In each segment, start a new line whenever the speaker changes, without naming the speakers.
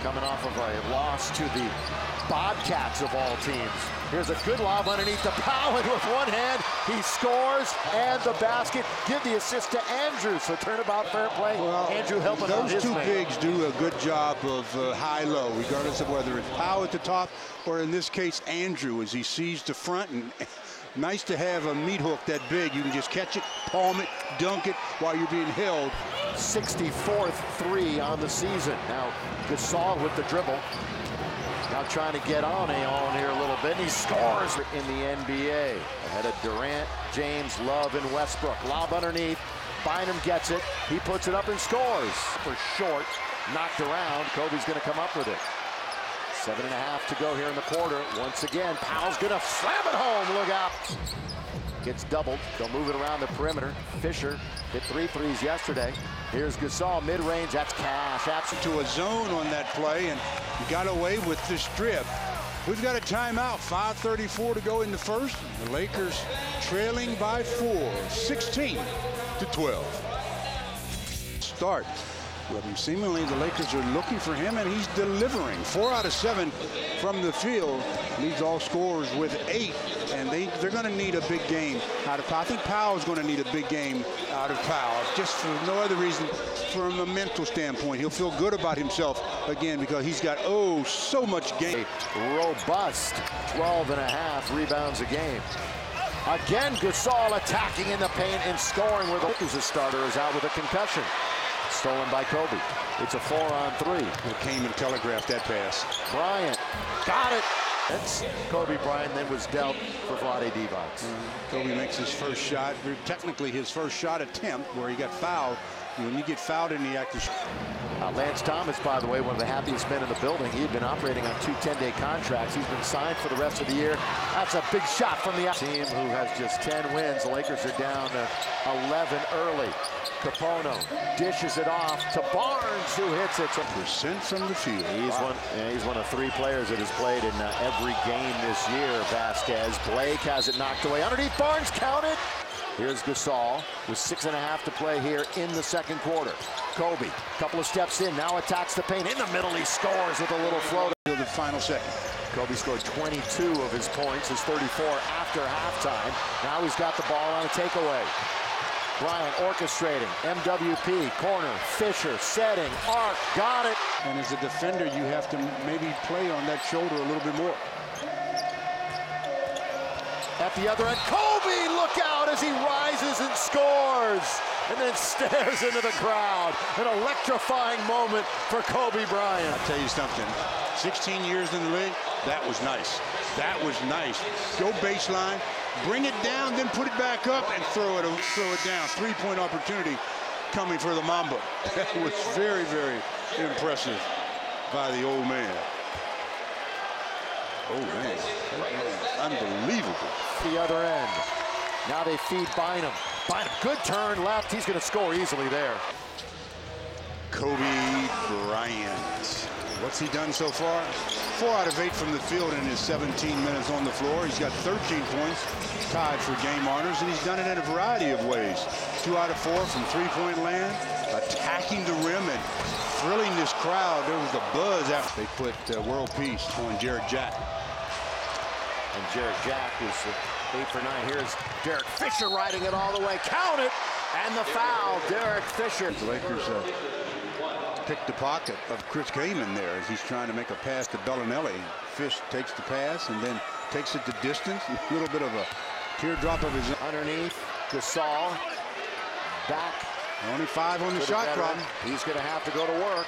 coming off of a loss to the Bobcats of all teams. Here's a good lob underneath the Powell, and with one hand, he scores, and the basket. Give the assist to Andrew, so turnabout fair play. Well, Andrew helping out his
Those two
man.
bigs do a good job of high-low, regardless of whether it's Powell at the top, or in this case, Andrew, as he sees the front. And nice to have a meat hook that big. You can just catch it, palm it, dunk it while you're being held.
64th three on the season. Now, Gasol with the dribble. Now trying to get on here a little bit, and he scores in the NBA. Ahead of Durant, James, Love, and Westbrook. Lob underneath, Bynum gets it, he puts it up and scores. For short, knocked around, Kobe's gonna come up with it. 7.5 to go here in the quarter. Once again, Powell's gonna slam it home, look out. Gets doubled, they'll move it around the perimeter. Fisher hit 3 threes yesterday. Here's Gasol, mid-range, that's cash.
To a zone on that play, and he got away with the strip. We've got a timeout, 5:34 to go in the first. The Lakers trailing by 4, 16-12. Start. Well, seemingly the Lakers are looking for him, and he's delivering. 4 out of 7 from the field. Leads all scorers with 8, and they're going to need a big game out of Powell. I think Powell's going to need a big game out of Powell, just for no other reason, from a mental standpoint. He'll feel good about himself again because he's got, so much game.
Robust 12.5 rebounds a game. Again, Gasol attacking in the paint and scoring where the Lakers starter is out with a concussion. Stolen by Kobe. It's a 4-on-3.
It came and telegraphed that pass.
Bryant got it. That's Kobe Bryant, then was dealt for Vlade Divac.
Kobe makes his first shot, technically his first shot attempt, where he got fouled. When you get fouled in the act of...
Lance Thomas, by the way, one of the happiest men in the building. He had been operating on 2 10-day contracts. He's been signed for the rest of the year. That's a big shot from the team who has just 10 wins. The Lakers are down to 11 early. Capono dishes it off to Barnes, who hits it.
Percent from the field.
He's one of 3 players that has played in every game this year. Vasquez. Blake has it knocked away. Underneath Barnes, counted. Here's Gasol with 6.5 to play here in the second quarter. Kobe, couple of steps in, now attacks the paint. In the middle, he scores with a little float.
The final second.
Kobe scored 22 of his points, his 34 after halftime. Now he's got the ball on a takeaway. Bryant orchestrating, MWP, corner, Fisher, setting, arc, got it.
And as a defender, you have to maybe play on that shoulder a little bit more.
At the other end, Kobe, look out as he rises and scores, and then stares into the crowd. An electrifying moment for Kobe Bryant.
I'll tell you something, 16 years in the league, that was nice. That was nice. Go baseline, bring it down, then put it back up and throw it down. 3-point opportunity coming for the Mamba. That was very, very impressive by the old man. Oh, man. Unbelievable.
The other end. Now they feed Bynum. Bynum, good turn left. He's going to score easily there.
Kobe Bryant. What's he done so far? 4 out of 8 from the field in his 17 minutes on the floor. He's got 13 points, tied for game honors, and he's done it in a variety of ways. 2 out of 4 from 3-point land, attacking the rim and thrilling this crowd. There was a buzz after they put World Peace on Jarrett Jack.
And Jarrett Jack is 8 for 9. Here's Derek Fisher riding it all the way. Count it! And the foul, Derek Fisher.
The Lakers picked the pocket of Chris Kaman there as he's trying to make a pass to Bellinelli. Fish takes the pass and then takes it the distance. A little bit of a teardrop of his own.
Underneath, Gasol. Back.
Only 5 on the shot clock.
He's going to have to go to work.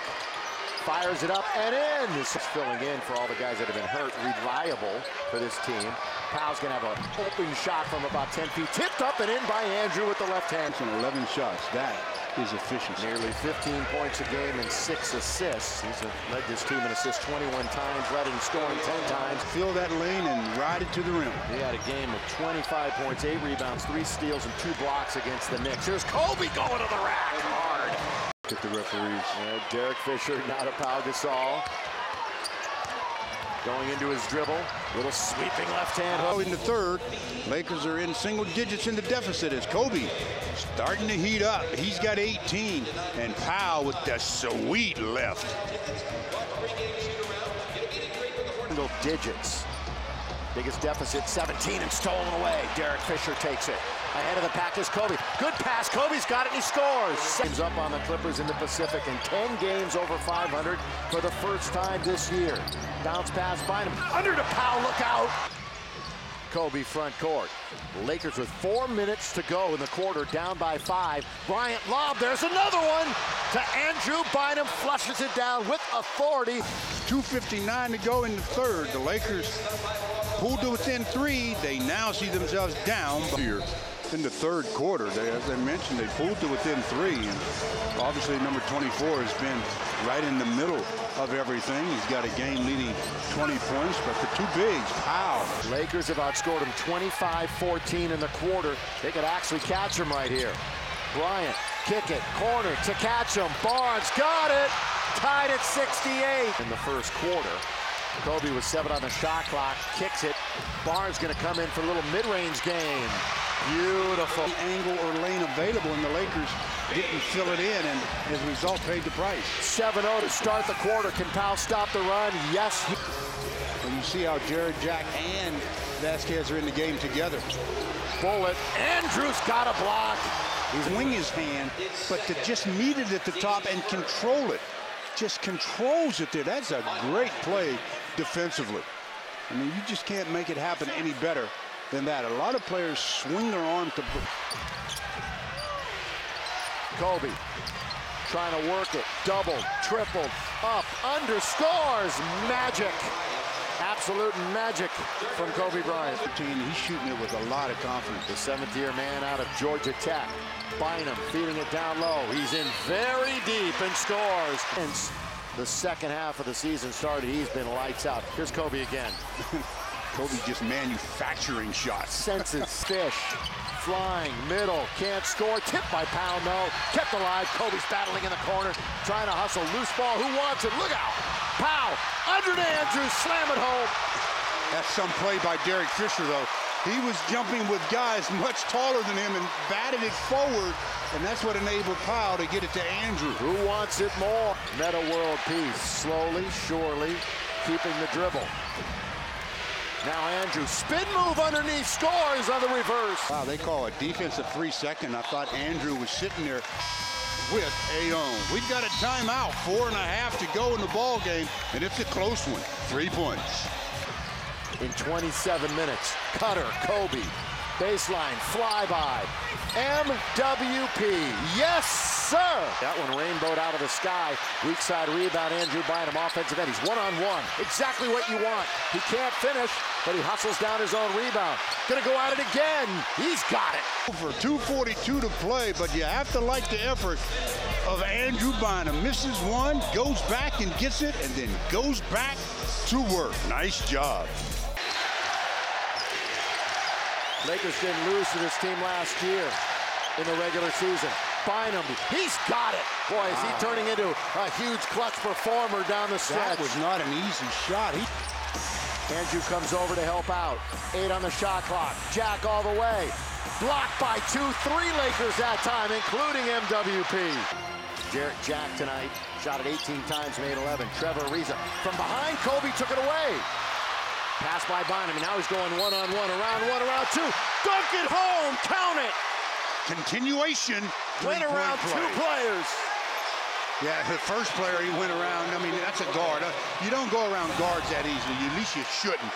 Fires it up and in. This is filling in for all the guys that have been hurt. Reliable for this team. Powell's going to have an open shot from about 10 feet. Tipped up and in by Andrew with the left hand.
11 shots. That is efficiency.
Nearly 15 points a game and 6 assists. He's led this team in assists 21 times, led in scoring 10 times.
Fill that lane and ride it to the rim.
He had a game of 25 points, 8 rebounds, 3 steals, and 2 blocks against the Knicks. Here's Kobe going to the rack hard.
At the referees.
Derek Fisher, not a Pau Gasol. Going into his dribble. Little sweeping left hand hook.
In the third, Lakers are in single digits in the deficit as Kobe starting to heat up. He's got 18. And Powell with the sweet left.
Single digits. Biggest deficit, 17, and stolen away. Derek Fisher takes it. Ahead of the pack is Kobe. Good pass. Kobe's got it, and he scores. Games up on the Clippers in the Pacific, and 10 games over 500 for the first time this year. Bounce pass by him. Under to Powell. Look out. Kobe front court. Lakers with 4 minutes to go in the quarter, down by 5. Bryant lob. There's another one to Andrew Bynum. Flushes it down with authority.
2:59 to go in the third. The Lakers pulled to within 3. They now see themselves down here in the third quarter. As I mentioned, they pulled to within 3. And obviously, number 24 has been right in the middle of everything. He's got a game-leading 20 points, but the two bigs, Powell.
Lakers have outscored him 25-14 in the quarter. They could actually catch him right here. Bryant, kick it, corner to catch him. Barnes got it. Tied at 68 in the first quarter. Kobe with 7 on the shot clock, kicks it. Barnes going to come in for a little mid-range game. Beautiful.
Angle or lane available, and the Lakers didn't fill it in, and as a result, paid the price.
7-0 to start the quarter. Can Powell stop the run? Yes.
And you see how Jared Jack and Vasquez are in the game together.
Bullet. Andrews got a block.
He's wing his hand, but to just meet it at the top and control it. Just controls it there. That's a great play defensively. I mean, you just can't make it happen any better than that. A lot of players swing their arm to...
Kobe trying to work it. Doubled, tripled, up, underscores. Magic. Absolute magic from Kobe Bryant.
He's shooting it with a lot of confidence.
The 7th-year man out of Georgia Tech. Bynum feeding it down low. He's in very deep and scores. Since the second half of the season started, he's been lights out. Here's Kobe again.
Kobe just manufacturing shots.
Senses fish. Flying, middle, can't score. Tipped by Powell, no. Kept alive. Kobe's battling in the corner. Trying to hustle. Loose ball. Who wants it? Look out. Powell. Under to Andrews. Slam it home.
That's some play by Derek Fisher, though. He was jumping with guys much taller than him and batted it forward, and that's what enabled Powell to get it to Andrew.
Who wants it more? Meta world peace. Slowly, surely, keeping the dribble. Now Andrew, spin move underneath, scores on the reverse.
Wow, they call a defensive 3-second. I thought Andrew was sitting there with Ayon. We've got a timeout, 4.5 to go in the ball game, and it's a close one. 3 points.
In 27 minutes, Cutter, Kobe, baseline, flyby, MWP, yes sir! That one rainbowed out of the sky, weak side rebound, Andrew Bynum, offensive end, he's one-on-one, exactly what you want. He can't finish, but he hustles down his own rebound. Gonna go at it again, he's got it.
Over 2:42 to play, but you have to like the effort of Andrew Bynum. Misses one, goes back and gets it, and then goes back to work. Nice job.
Lakers didn't lose to this team last year in the regular season. Bynum, he's got it. Boy, is he turning into a huge clutch performer down the stretch.
That was not an easy shot.
Andrew comes over to help out. 8 on the shot clock. Jack all the way. Blocked by 2, 3 Lakers that time, including MWP. Jarrett Jack tonight. Shot it 18 times, made 11. Trevor Ariza from behind. Kobe took it away. Pass by Bynum, and now he's going one-on-one, around 1, around 2. Dunk it home, count it.
Continuation.
Went around
play.
2 players.
Yeah, the first player he went around, I mean, that's a guard. You don't go around guards that easily. At least you shouldn't.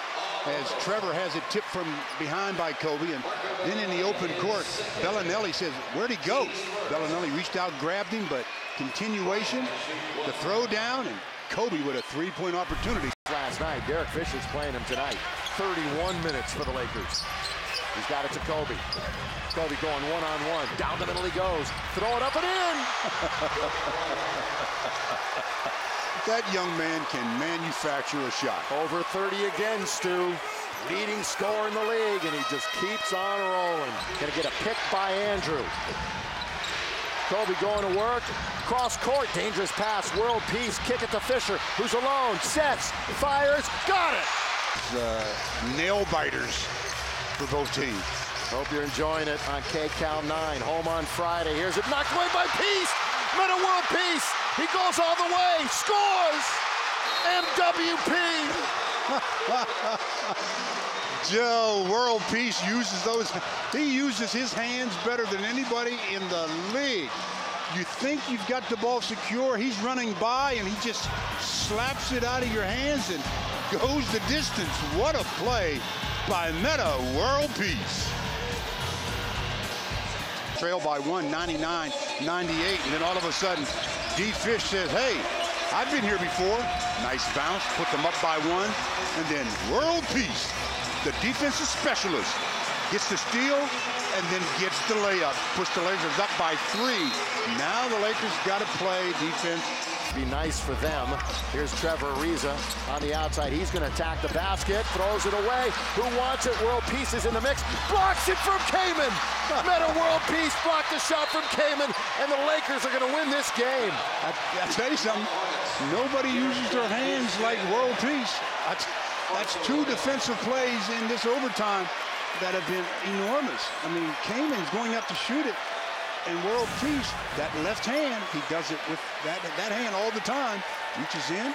As Trevor has it tipped from behind by Kobe, and then in the open court, Bellinelli says, where'd he go? Bellinelli reached out, grabbed him, but continuation, the throw down, and Kobe with a 3-point opportunity.
Last night, Derek Fisher's playing him tonight. 31 minutes for the Lakers. He's got it to Kobe. Kobe going one-on-one. Down the middle he goes. Throw it up and in.
That young man can manufacture a shot.
Over 30 again, Stu. Leading scorer in the league, and he just keeps on rolling. Gonna get a pick by Andrew. Kobe going to work. Cross court. Dangerous pass. World peace. Kick it to Fisher, who's alone. Sets. Fires. Got it.
Nail biters for both teams.
Hope you're enjoying it on KCAL 9. Home on Friday. Here's it knocked away by Peace. Meta World Peace. He goes all the way. Scores. MWP.
Joe, World Peace uses those. He uses his hands better than anybody in the league. You think you've got the ball secure. He's running by and he just slaps it out of your hands and goes the distance. What a play by Meta World Peace. Trail by 1, 99-98, and then all of a sudden, D. Fish says, hey, I've been here before. Nice bounce, put them up by 1, and then World Peace, the defensive specialist, gets the steal and then gets the layup. Puts the Lakers up by 3. Now the Lakers got to play defense.
Be nice for them. Here's Trevor Ariza on the outside. He's going to attack the basket, throws it away. Who wants it? World Peace is in the mix. Blocks it from Kaman. Meta World Peace blocked the shot from Kaman, and the Lakers are going to win this game.
I'll tell you something. Nobody uses their hands like World Peace. That's 2 defensive plays in this overtime that have been enormous. I mean, Kaman's going up to shoot it. And World Peace, that left hand, he does it with that hand all the time. Reaches in,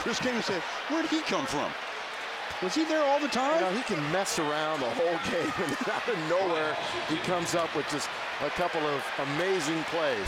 Chris Kaman said, where did he come from? Was he there all the time?
You know, he can mess around the whole game, and out of nowhere, he comes up with just a couple of amazing plays.